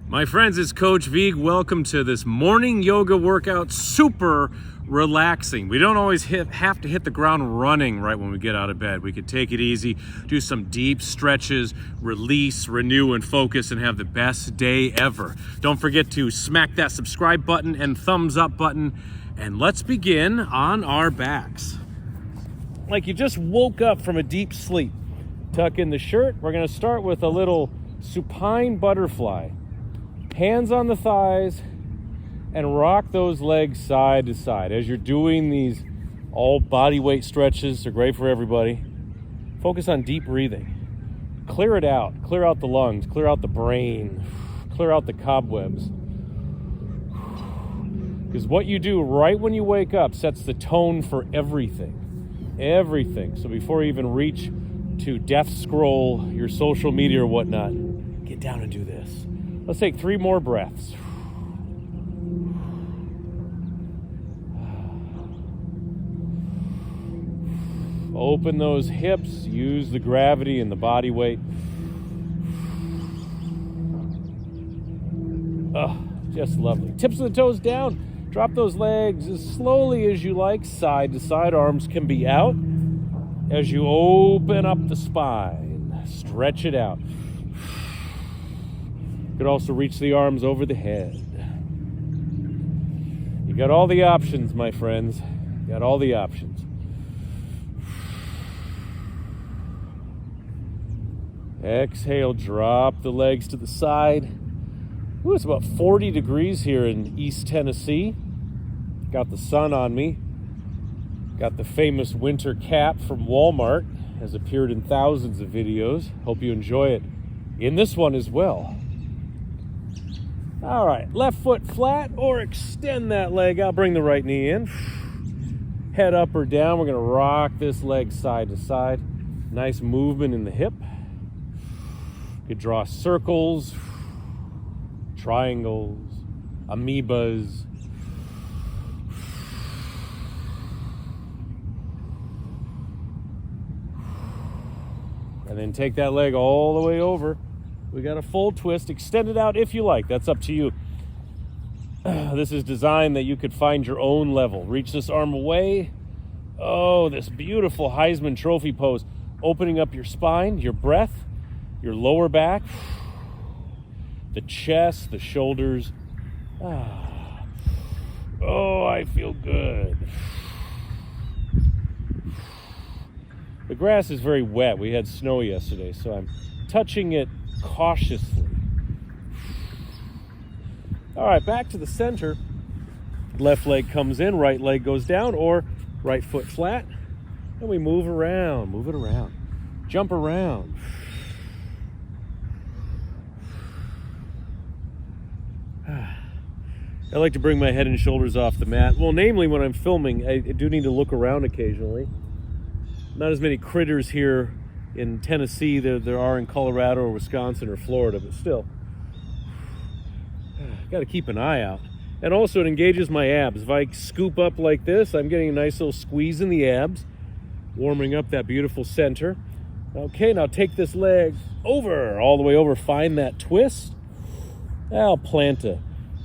My friends, it's Coach Vigue. Welcome to this morning yoga workout. Super relaxing. We don't always have to hit the ground running right when we get out of bed. We can take it easy, do some deep stretches, release, renew, and focus, and have the best day ever. Don't forget to smack that subscribe button and thumbs up button, and let's begin on our backs. Like you just woke up from a deep sleep. Tuck in the shirt. We're going to start with a little supine butterfly. Hands on the thighs and rock those legs side to side. As you're doing these all body weight stretches, they're great for everybody. Focus on deep breathing. Clear it out. Clear out the lungs. Clear out the brain. Clear out the cobwebs. Because what you do right when you wake up sets the tone for everything. Everything. So before you even reach to death scroll your social media or whatnot, get down and do this. Let's take 3 more breaths. Open those hips, use the gravity and the body weight. Oh, just lovely. Tips of the toes down. Drop those legs as slowly as you like. Side to side, arms can be out. As you open up the spine, stretch it out. You could also reach the arms over the head. You got all the options, my friends. You got all the options. Exhale, drop the legs to the side. Ooh, it's about 40 degrees here in East Tennessee. Got the sun on me. Got the famous winter cap from Walmart. Has appeared in thousands of videos. Hope you enjoy it in this one as well. All right, left foot flat or extend that leg out. Bring the right knee in. Head up or down. We're going to rock this leg side to side. Nice movement in the hip. You could draw circles, triangles, amoebas. And then take that leg all the way over. We got a full twist. Extend it out if you like. That's up to you. This is designed that you could find your own level. Reach this arm away. Oh, this beautiful Heisman Trophy pose. Opening up your spine, your breath, your lower back, the chest, the shoulders. Oh, I feel good. The grass is very wet. We had snow yesterday, so I'm touching it cautiously. All right, back to the center. Left leg comes in, right leg goes down, or right foot flat. And we move around, move it around. Jump around. I like to bring my head and shoulders off the mat. Well, namely when I'm filming, I do need to look around occasionally. Not as many critters here in Tennessee there are in Colorado or Wisconsin or Florida, but still, got to keep an eye out. And also it engages my abs. If I scoop up like this, I'm getting a nice little squeeze in the abs, warming up that beautiful center. Okay, now take this leg over, all the way over, find that twist. I'll plant a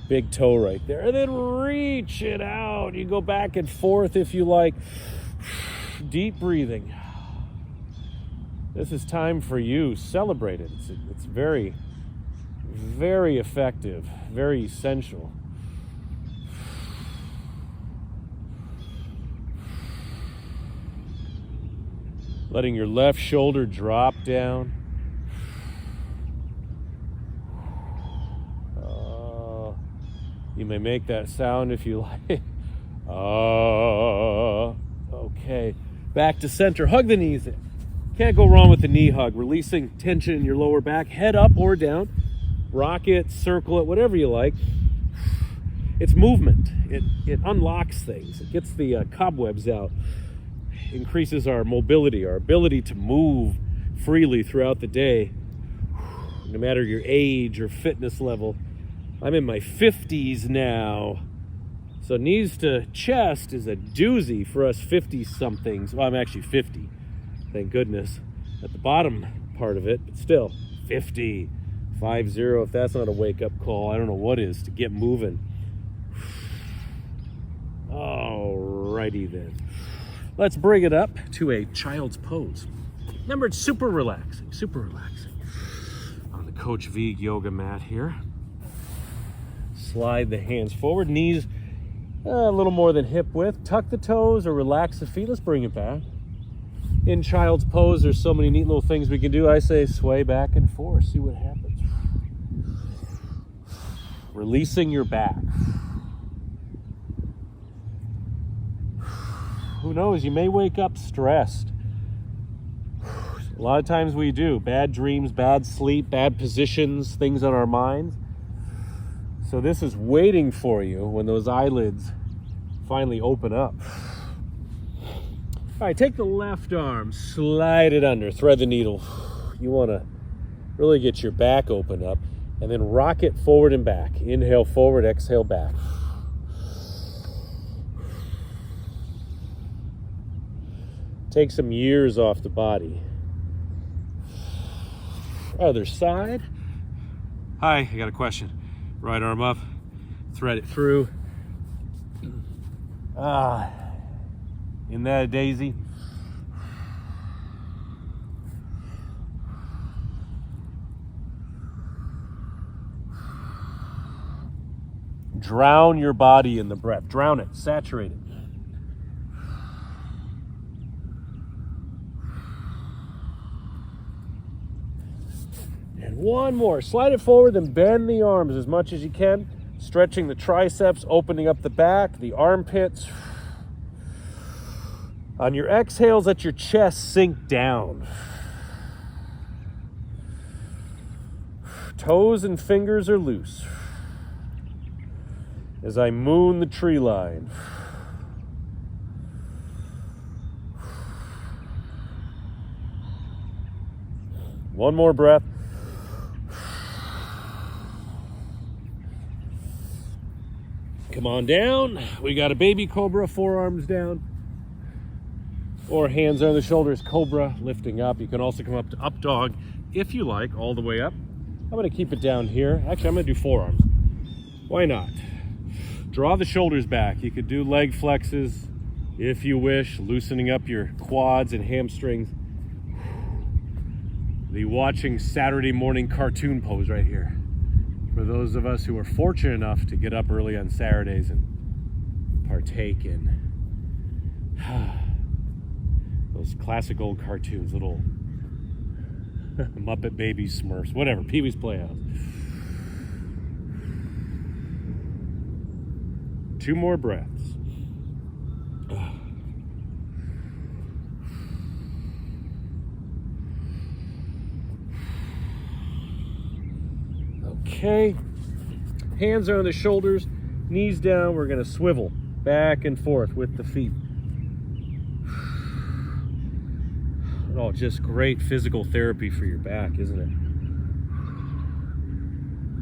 big toe right there, and then reach it out. You go back and forth if you like. Deep breathing. This is time for you. Celebrate it. It's very, very effective, very essential. Letting your left shoulder drop down. You may make that sound if you like. Okay. Back to center. Hug the knees in. Can't go wrong with the knee hug. Releasing tension in your lower back. Head up or down. Rock it, circle it, whatever you like. It's movement. It unlocks things. It gets the cobwebs out. Increases our mobility, our ability to move freely throughout the day. No matter your age or fitness level. I'm in my 50s now. So knees to chest is a doozy for us 50-somethings. Well, I'm actually 50, thank goodness, at the bottom part of it, but still, 50. 5-0. If that's not a wake-up call, I don't know what is to get moving. Alrighty then. Let's bring it up to a child's pose. Remember, it's super relaxing, on the Coach Vigue yoga mat here. Slide the hands forward, knees a little more than hip width. Tuck the toes or relax the feet. Let's bring it back. In child's pose, there's so many neat little things we can do. I say sway back and forth, see what happens. Releasing your back. Who knows, you may wake up stressed. A lot of times we do. Bad dreams, bad sleep, bad positions, things on our minds. So this is waiting for you when those eyelids finally open up. All right, take the left arm, slide it under, thread the needle. You want to really get your back open up, and then rock it forward and back. Inhale forward, exhale back. Take some years off the body. Other side. Hi, I got a question. Right arm up, thread it through. Isn't that a daisy? Drown your body in the breath. Drown it, saturate it. And one more. Slide it forward and bend the arms as much as you can. Stretching the triceps, opening up the back, the armpits. On your exhales, let your chest sink down. Toes and fingers are loose. As I moon the tree line. One more breath. Come on down. We got a baby cobra, forearms down. Or hands on the shoulders, cobra, lifting up. You can also come up to up dog if you like, all the way up. I'm going to keep it down here. Actually, I'm going to do forearms. Why not? Draw the shoulders back. You could do leg flexes if you wish, loosening up your quads and hamstrings. The watching Saturday morning cartoon pose right here. For those of us who are fortunate enough to get up early on Saturdays and partake in those classic old cartoons, little Muppet Baby Smurfs, whatever, Pee-wee's Playhouse. 2 more breaths. Okay, hands are on the shoulders, knees down. We're going to swivel back and forth with the feet. Oh, just great physical therapy for your back, isn't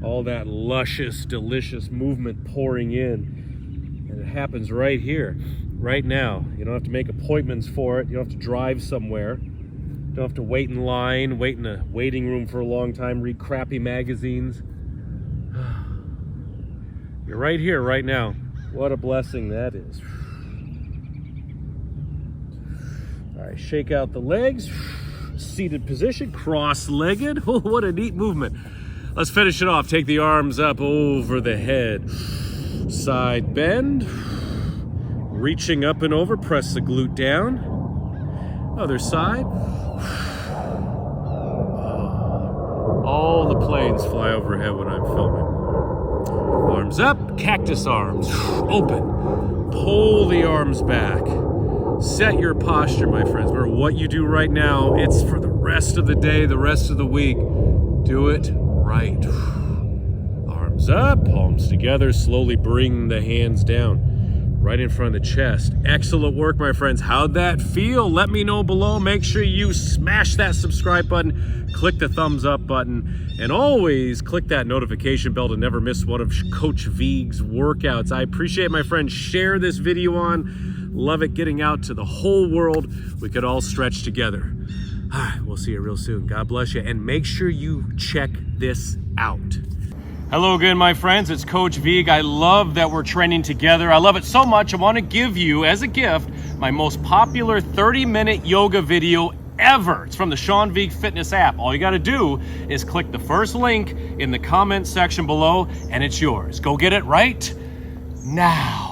it? All that luscious, delicious movement pouring in. And it happens right here, right now. You don't have to make appointments for it. You don't have to drive somewhere. You don't have to wait in line, wait in a waiting room for a long time, read crappy magazines. You're right here, right now. What a blessing that is. All right, shake out the legs. Seated position, cross-legged. Oh, what a neat movement. Let's finish it off. Take the arms up over the head. Side bend. Reaching up and over, press the glute down. Other side. All the planes fly overhead when I'm filming. Arms up, cactus arms, open. Pull the arms back. Set your posture, my friends. Remember, what you do right now, it's for the rest of the day, the rest of the week. Do it right. Arms up, palms together. Slowly bring the hands down. Right in front of the chest. Excellent work, my friends. How'd that feel? Let me know below. Make sure you smash that subscribe button, click the thumbs up button, and always click that notification bell to never miss one of Coach Vigue's workouts. I appreciate my friends. Share this video on. Love it getting out to the whole world. We could all stretch together. All right, we'll see you real soon. God bless you. And make sure you check this out. Hello again, my friends. It's Coach Vigue. I love that we're training together. I love it so much. I want to give you, as a gift, my most popular 30-minute yoga video ever. It's from the Sean Vigue Fitness app. All you got to do is click the first link in the comment section below, and it's yours. Go get it right now.